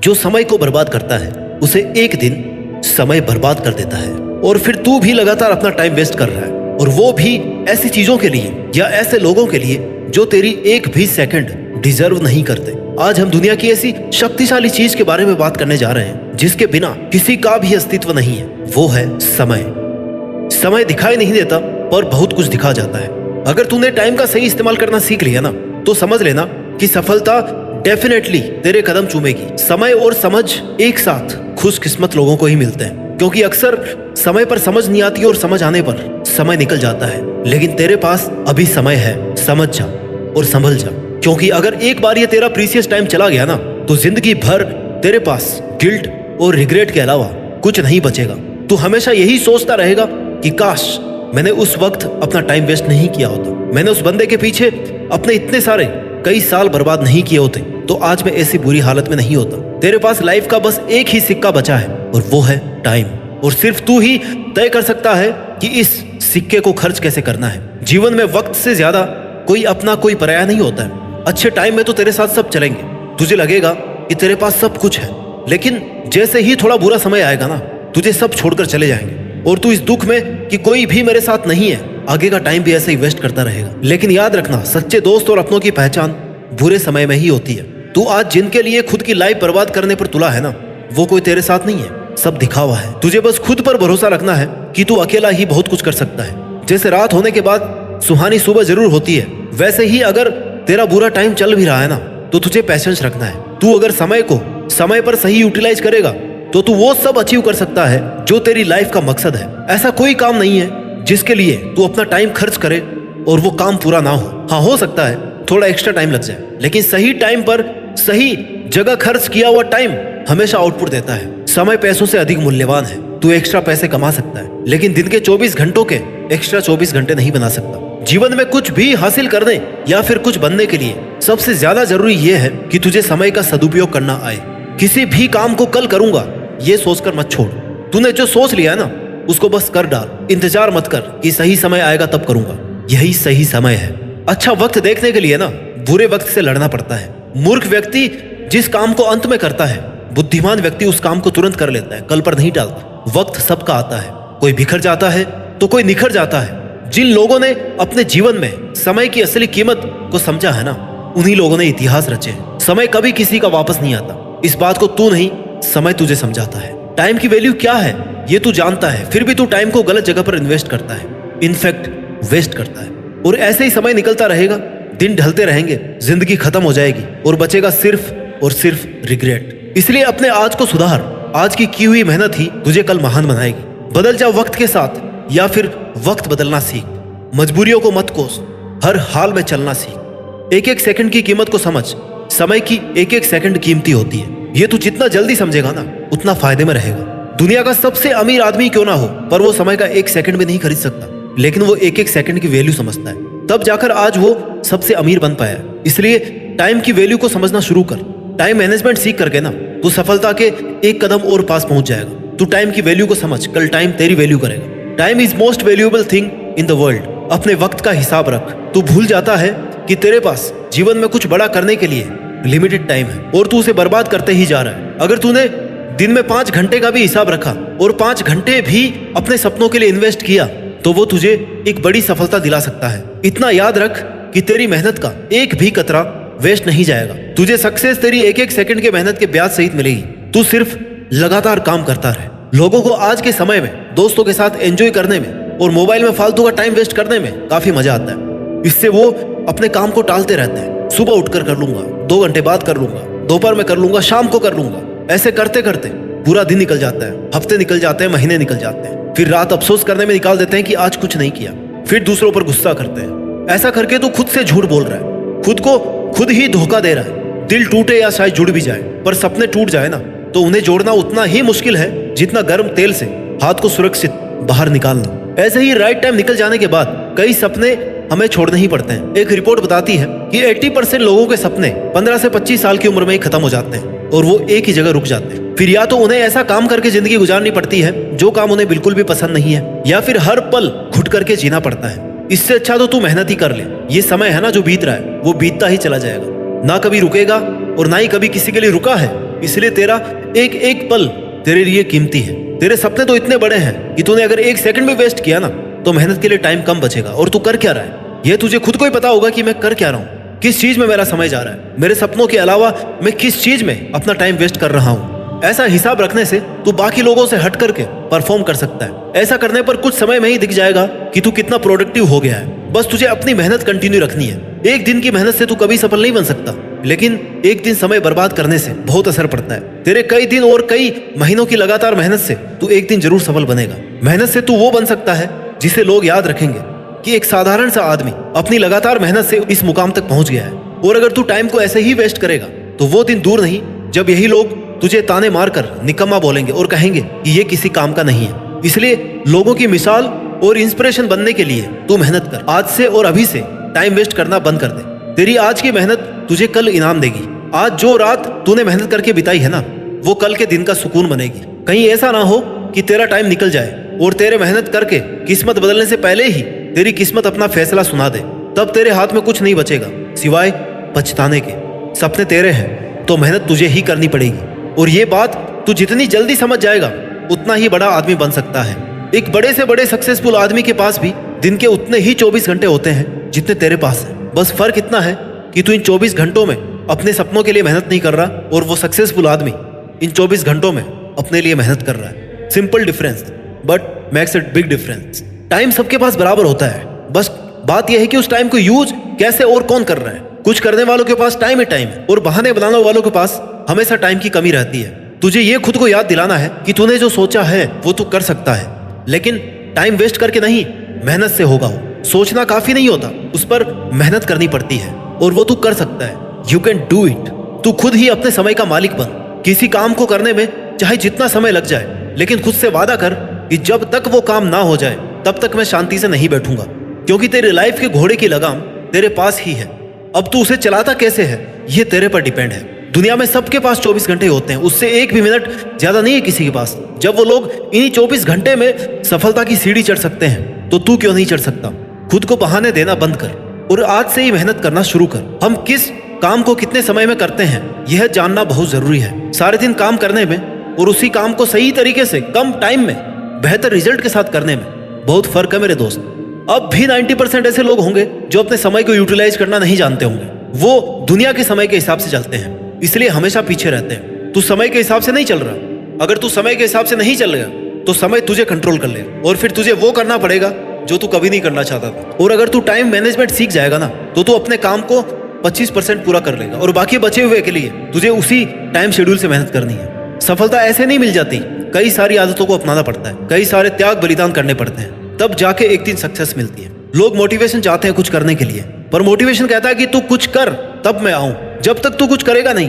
जो समय को बर्बाद करता है उसे एक दिन समय बर्बाद कर देता है। और फिर तू भी लगातार अपना टाइम वेस्ट कर रहा है, और वो भी ऐसी चीजों के लिए या ऐसे लोगों के लिए जो तेरी एक भी सेकंड डिजर्व नहीं करते। आज हम दुनिया की ऐसी शक्तिशाली चीज के बारे में बात करने जा रहे हैं जिसके बिना किसी का भी अस्तित्व नहीं है। वो है समय। समय दिखाई नहीं देता पर बहुत कुछ दिखा जाता है। अगर तूने टाइम का सही इस्तेमाल करना सीख लिया ना, तो समझ लेना कि सफलता डेफिनेटली तेरे कदम चूमेगी। समय और समझ एक साथ खुशकिस्मत लोगों को ही मिलते हैं, क्योंकि अक्सर समय पर समझ नहीं आती और समझ आने पर समय निकल जाता है। लेकिन तेरे पास अभी समय है, समझ जा और संभल जा, क्योंकि अगर एक बार ये तेरा प्रीसियस टाइम चला गया ना, तो जिंदगी भर तेरे पास गिल्ट और रिग्रेट के अलावा कुछ नहीं बचेगा। तू हमेशा यही सोचता रहेगा कि काश मैंने उस वक्त अपना टाइम वेस्ट नहीं किया होता, मैंने उस बंदे के पीछे अपने इतने सारे कई साल बर्बाद नहीं किए होते, तो आज मैं ऐसी बुरी हालत में नहीं होता। तेरे पास लाइफ का बस एक ही सिक्का बचा है और वो है टाइम। और सिर्फ तू ही तय कर सकता है कि इस सिक्के को खर्च कैसे करना है। जीवन में वक्त से ज्यादा कोई अपना कोई पराया नहीं होता है। अच्छे टाइम में तो तेरे साथ सब चलेंगे, तुझे लगेगा कि तेरे पास सब कुछ है, लेकिन जैसे ही थोड़ा बुरा समय आएगा ना, तुझे सब छोड़कर चले जाएंगे और तू इस दुख में कि कोई भी मेरे साथ नहीं है, आगे का टाइम भी ऐसे ही वेस्ट करता रहेगा। लेकिन याद रखना, सच्चे दोस्त और अपनों की पहचान बुरे समय में ही होती है। तू आज जिनके लिए खुद की लाइफ बर्बाद करने पर तुला है ना, वो कोई तेरे साथ नहीं है, सब दिखावा है। तुझे बस खुद पर भरोसा रखना है कि तू अकेला ही बहुत कुछ कर सकता है। जैसे रात होने के बाद सुहानी सुबह जरूर होती है, वैसे ही अगर तेरा बुरा टाइम चल भी रहा है ना, तो तुझे पैशेंस रखना है। तू अगर समय को समय पर सही यूटिलाइज करेगा तो तू वो सब अचीव कर सकता है जो तेरी लाइफ का मकसद है। ऐसा कोई काम नहीं है जिसके लिए तू अपना टाइम खर्च करे और वो काम पूरा ना हो। हाँ, हो सकता है थोड़ा एक्स्ट्रा टाइम लग जाए, लेकिन सही टाइम पर सही जगह खर्च किया हुआ टाइम हमेशा आउटपुट देता है। समय पैसों से अधिक मूल्यवान है। तू एक्स्ट्रा पैसे कमा सकता है, लेकिन दिन के 24 घंटों के एक्स्ट्रा 24 घंटे नहीं बना सकता। जीवन में कुछ भी हासिल करने या फिर कुछ बनने के लिए सबसे ज्यादा जरूरी यह है कि तुझे समय का सदुपयोग करना आए। किसी भी काम को कल करूंगा ये सोचकर मत छोड़। तूने जो सोच लिया है ना, उसको बस कर डाल। इंतजार मत कर कि सही समय आएगा तब करूंगा, यही सही समय है। अच्छा वक्त देखने के लिए ना बुरे वक्त से लड़ना पड़ता है। मूर्ख व्यक्ति जिस काम को अंत में करता है, बुद्धिमान व्यक्ति उस काम को तुरंत कर लेता है, कल पर नहीं टालता। वक्त सबका आता है, कोई बिखर जाता है तो कोई निखर जाता है। जिन लोगों ने अपने जीवन में समय की असली कीमत को समझा है ना, उन्हीं लोगों ने इतिहास रचे हैं। समय कभी किसी का वापस नहीं आता, इस बात को तू नहीं, समय तुझे समझाता है। टाइम की वैल्यू क्या है ये तू जानता है, फिर भी तू टाइम को गलत जगह पर इन्वेस्ट करता है, इनफैक्ट वेस्ट करता है। और ऐसे ही समय निकलता रहेगा, दिन ढलते रहेंगे, जिंदगी खत्म हो जाएगी और बचेगा सिर्फ और सिर्फ रिग्रेट। इसलिए अपने आज को सुधार। आज की हुई मेहनत ही तुझे कल महान बनाएगी। बदल जा वक्त के साथ या फिर वक्त बदलना सीख। मजबूरियों को मत कोस, हर हाल में चलना सीख। एक एक सेकंड की कीमत को समझ। समय की एक एक सेकंड कीमती होती है। ये तू जितना जल्दी समझेगा ना, उतना फायदे में रहेगा। दुनिया का सबसे अमीर आदमी क्यों ना हो, पर वो समय का एक सेकंड भी नहीं खरीद सकता, लेकिन वो एक एक सेकंड की वैल्यू समझता है, तब जाकर आज वो सबसे अमीर बन पाया। इसलिए टाइम की वैल्यू को समझना शुरू कर। टाइम मैनेजमेंट सीख करके ना तू सफलता के एक कदम और पास पहुंच जाएगा। तू टाइम की वैल्यू को समझ, कल टाइम तेरी वैल्यू करेगा। Time is most valuable thing in the world. अपने वक्त का हिसाब रख। तू भूल जाता है कि तेरे पास जीवन में कुछ बड़ा करने के लिए लिमिटेड टाइम है और तू उसे बर्बाद करते ही जा रहा है। अगर तूने दिन में 5 घंटे का भी हिसाब रखा और 5 घंटे भी अपने सपनों के लिए इन्वेस्ट किया, तो वो तुझे एक बड़ी सफलता दिला सकता है। इतना याद रख कि तेरी मेहनत का एक भी कतरा वेस्ट नहीं जाएगा। तुझे सक्सेस तेरी एक एक सेकंड के मेहनत के ब्याज सहित मिलेगी। तू सिर्फ लगातार काम करता रहे। लोगों को आज के समय में दोस्तों के साथ एंजॉय करने में और मोबाइल में फालतू का टाइम वेस्ट करने में काफी मजा आता है। इससे वो अपने काम को टालते रहते हैं। सुबह उठकर कर लूंगा, 2 घंटे बाद कर लूंगा, दोपहर में कर लूंगा, शाम को कर लूंगा। ऐसे करते करते पूरा दिन निकल जाता है, हफ्ते निकल जाते हैं, महीने निकल जाते हैं। फिर रात अफसोस करने में निकाल देते हैं कि आज कुछ नहीं किया। फिर दूसरों पर गुस्सा करते हैं। ऐसा करके तू खुद से झूठ बोल रहा है, खुद को खुद ही धोखा दे रहा है। दिल टूटे या शायद जुड़ भी जाए, पर सपने टूट जाए ना, तो उन्हें जोड़ना उतना ही मुश्किल है जितना गर्म तेल से हाथ को सुरक्षित बाहर निकालना। ऐसे ही राइट टाइम निकल जाने के बाद कई सपने हमें छोड़ने ही पड़ते हैं। एक रिपोर्ट बताती है कि 80% लोगों के सपने 15 से 25 साल की उम्र में ही खत्म हो जाते हैं और वो एक ही जगह रुक जाते हैं। फिर या तो उन्हें ऐसा काम करके जिंदगी गुजारनी पड़ती है जो काम उन्हें बिल्कुल भी पसंद नहीं है, या फिर हर पल घुट करके जीना पड़ता है। इससे अच्छा तो तू मेहनत ही कर ले। ये समय है ना जो बीत रहा है, वो बीतता ही चला जाएगा, ना कभी रुकेगा और ना ही कभी किसी के लिए रुका है इसलिए तेरा एक एक पल तेरे लिए कीमती है। तेरे सपने तो इतने बड़े हैं कि तूने अगर एक सेकंड भी वेस्ट किया ना तो मेहनत के लिए टाइम कम बचेगा। और तू कर क्या रहा है यह तुझे खुद को ही पता होगा कि मैं कर क्या रहा हूँ, किस चीज में मेरा समय जा रहा है, मेरे सपनों के अलावा मैं किस चीज में अपना टाइम वेस्ट कर रहा हूँ। ऐसा हिसाब रखने से तू बाकी लोगों से हट करके परफॉर्म कर सकता है। ऐसा करने पर कुछ समय में ही दिख जाएगा कि तू कितना प्रोडक्टिव हो गया है। बस तुझे अपनी मेहनत कंटिन्यू रखनी है। एक दिन की मेहनत से तू कभी सफल नहीं बन सकता, लेकिन एक दिन समय बर्बाद करने से बहुत असर पड़ता है। तेरे कई दिन और कई महीनों की लगातार मेहनत से तू एक दिन जरूर सफल बनेगा। मेहनत से तू वो बन सकता है जिसे लोग याद रखेंगे कि एक साधारण सा आदमी अपनी लगातार मेहनत से इस मुकाम तक पहुंच गया है। और अगर तू टाइम को ऐसे ही वेस्ट करेगा तो वो दिन दूर नहीं जब यही लोग तुझे ताने मारकर निकम्मा बोलेंगे और कहेंगे कि ये किसी काम का नहीं है। इसलिए लोगों की मिसाल और इंस्पिरेशन बनने के लिए तू मेहनत कर। आज से और अभी से टाइम वेस्ट करना बंद कर दे। तेरी आज की मेहनत तुझे कल इनाम देगी। आज जो रात तूने मेहनत करके बिताई है ना वो कल के दिन का सुकून बनेगी। कहीं ऐसा ना हो कि तेरा टाइम निकल जाए और तेरे मेहनत करके किस्मत बदलने से पहले ही तेरी किस्मत अपना फैसला सुना दे। तब तेरे हाथ में कुछ नहीं बचेगा सिवाय पछताने के। सपने तेरे हैं तो मेहनत तुझे ही करनी पड़ेगी। और ये बात तू जितनी जल्दी समझ जाएगा उतना ही बड़ा आदमी बन सकता है। एक बड़े से बड़े सक्सेसफुल आदमी के पास भी दिन के उतने ही 24 घंटे होते हैं जितने तेरे पास है। बस फर्क इतना है कि तू इन 24 घंटों में अपने सपनों के लिए मेहनत नहीं कर रहा और वो सक्सेसफुल आदमी इन 24 घंटों में अपने लिए मेहनत कर रहा है। Simple difference but makes it big difference. Time सबके पास बराबर होता है, बस बात यह है कि उस टाइम को यूज कैसे और कौन कर रहा है। कुछ करने वालों के पास टाइम ही टाइम है और बहाने बनाने वालों के पास हमेशा टाइम की कमी रहती है। तुझे ये खुद को याद दिलाना है कि तूने जो सोचा है वो तू कर सकता है, लेकिन टाइम वेस्ट करके नहीं, मेहनत से होगा। हो सोचना काफी नहीं होता, उस पर मेहनत करनी पड़ती है और वो तू कर सकता है। You can do it. तू खुद ही अपने समय का मालिक बन। किसी काम को करने में चाहे जितना समय लग जाए, लेकिन खुद से वादा कर कि जब तक वो काम ना हो जाए तब तक मैं शांति से नहीं बैठूंगा, क्योंकि तेरे लाइफ के घोड़े की लगाम तेरे पास ही है। अब तू उसे चलाता कैसे है ये तेरे पर डिपेंड है। दुनिया में सबके पास 24 घंटे होते हैं, उससे एक भी मिनट ज्यादा नहीं है किसी के पास। जब वो लोग इन्हीं 24 घंटे में सफलता की सीढ़ी चढ़ सकते हैं तो तू क्यों नहीं चढ़ सकता। खुद को बहाने देना बंद कर और आज से ही मेहनत करना शुरू कर। हम किस काम को कितने समय में करते हैं यह जानना बहुत जरूरी है। सारे दिन काम करने में और उसी काम को सही तरीके से कम टाइम में बेहतर रिजल्ट के साथ करने में बहुत फर्क है मेरे दोस्त। अब भी 90% ऐसे लोग होंगे जो अपने समय को यूटिलाइज करना नहीं जानते होंगे। वो दुनिया के समय के हिसाब से चलते हैं, इसलिए हमेशा पीछे रहते हैं। तू समय के हिसाब से नहीं चल रहा। अगर तू समय के हिसाब से नहीं चल रहा तो समय तुझे कंट्रोल कर लेगा और फिर तुझे वो करना पड़ेगा जो तू कभी नहीं करना चाहता था। और अगर तू टाइम मैनेजमेंट सीख जाएगा ना तो तू अपने काम को 25% पूरा कर लेगा और बाकी बचे हुए के लिए तुझे उसी टाइम शेड्यूल से मेहनत करनी है। सफलता ऐसे नहीं मिल जाती, कई सारी आदतों को अपनाना पड़ता है, कई सारे त्याग बलिदान करने पड़ते हैं, तब जाके एक दिन सक्सेस मिलती है। लोग मोटिवेशन चाहते हैं कुछ करने के लिए, पर मोटिवेशन कहता है कि तू कुछ कर तब मैं आऊं। जब तक तू कुछ करेगा नहीं,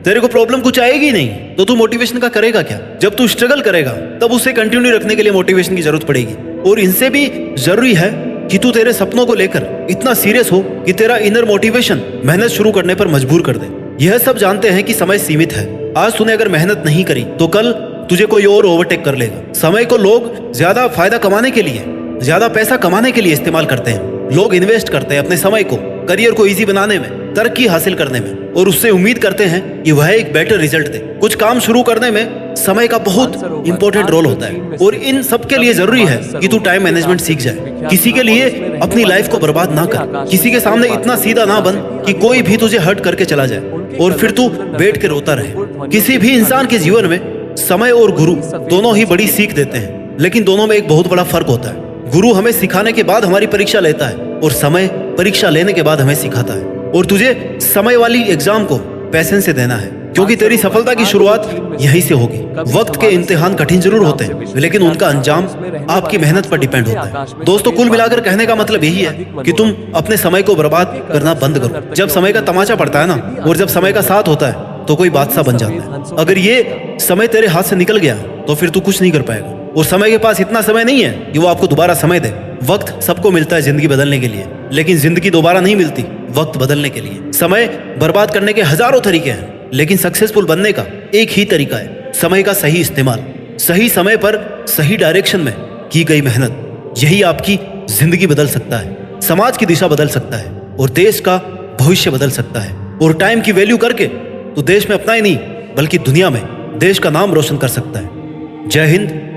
तेरे को प्रॉब्लम कुछ आएगी नहीं, तो तू मोटिवेशन का करेगा क्या। जब तू स्ट्रगल करेगा तब उसे कंटिन्यू रखने के लिए मोटिवेशन की जरूरत पड़ेगी। और इनसे भी जरूरी है कि तू तेरे सपनों को लेकर इतना सीरियस हो कि तेरा इनर मोटिवेशन मेहनत शुरू करने पर मजबूर कर दे। यह सब जानते हैं कि समय सीमित है। आज तूने अगर मेहनत नहीं करी तो कल तुझे कोई और ओवरटेक कर लेगा। समय को लोग ज्यादा फायदा कमाने के लिए, ज्यादा पैसा कमाने के लिए इस्तेमाल करते हैं। लोग इन्वेस्ट करते हैं अपने समय को करियर को इजी बनाने में, तरक्की हासिल करने में, और उससे उम्मीद करते हैं कि वह एक बेटर रिजल्ट दे। कुछ काम शुरू करने में समय का बहुत इंपॉर्टेंट रोल होता है और इन सब के लिए जरूरी है कि तू टाइम मैनेजमेंट सीख जाए। किसी के लिए अपनी लाइफ को बर्बाद ना कर। किसी के सामने इतना सीधा ना बन कि कोई भी तुझे हर्ट करके चला जाए और फिर तू बैठ के रोता रहे। किसी भी इंसान के जीवन में समय और गुरु दोनों ही बड़ी सीख देते हैं, लेकिन दोनों में एक बहुत बड़ा फर्क होता है। गुरु हमें सिखाने के बाद हमारी परीक्षा लेता है और समय परीक्षा लेने के बाद हमें सिखाता है। और तुझे समय वाली एग्जाम को पैशन से देना है, क्योंकि तेरी सफलता की शुरुआत यहीं से होगी। वक्त के इम्तिहान कठिन जरूर होते हैं, लेकिन उनका अंजाम आपकी मेहनत पर डिपेंड होता है। दोस्तों, कुल मिलाकर कहने का मतलब यही है कि तुम अपने समय को बर्बाद करना बंद करो। जब समय का तमाचा पड़ता है ना, और जब समय का साथ होता है तो कोई बादशाह बन जाता है। अगर ये समय तेरे हाथ से निकल गया तो फिर तू कुछ नहीं कर पाएगा। और समय के पास इतना समय नहीं है कि वो आपको दोबारा समय दे। वक्त सबको मिलता है जिंदगी बदलने के लिए, लेकिन जिंदगी दोबारा नहीं मिलती वक्त बदलने के लिए। समय बर्बाद करने के हजारों तरीके हैं, लेकिन सक्सेसफुल बनने का एक ही तरीका है, समय का सही इस्तेमाल। सही समय पर सही डायरेक्शन में की गई मेहनत, यही आपकी जिंदगी बदल सकता है, समाज की दिशा बदल सकता है और देश का भविष्य बदल सकता है। और टाइम की वैल्यू करके तो देश में अपना ही नहीं बल्कि दुनिया में देश का नाम रोशन कर सकता है। जय हिंद,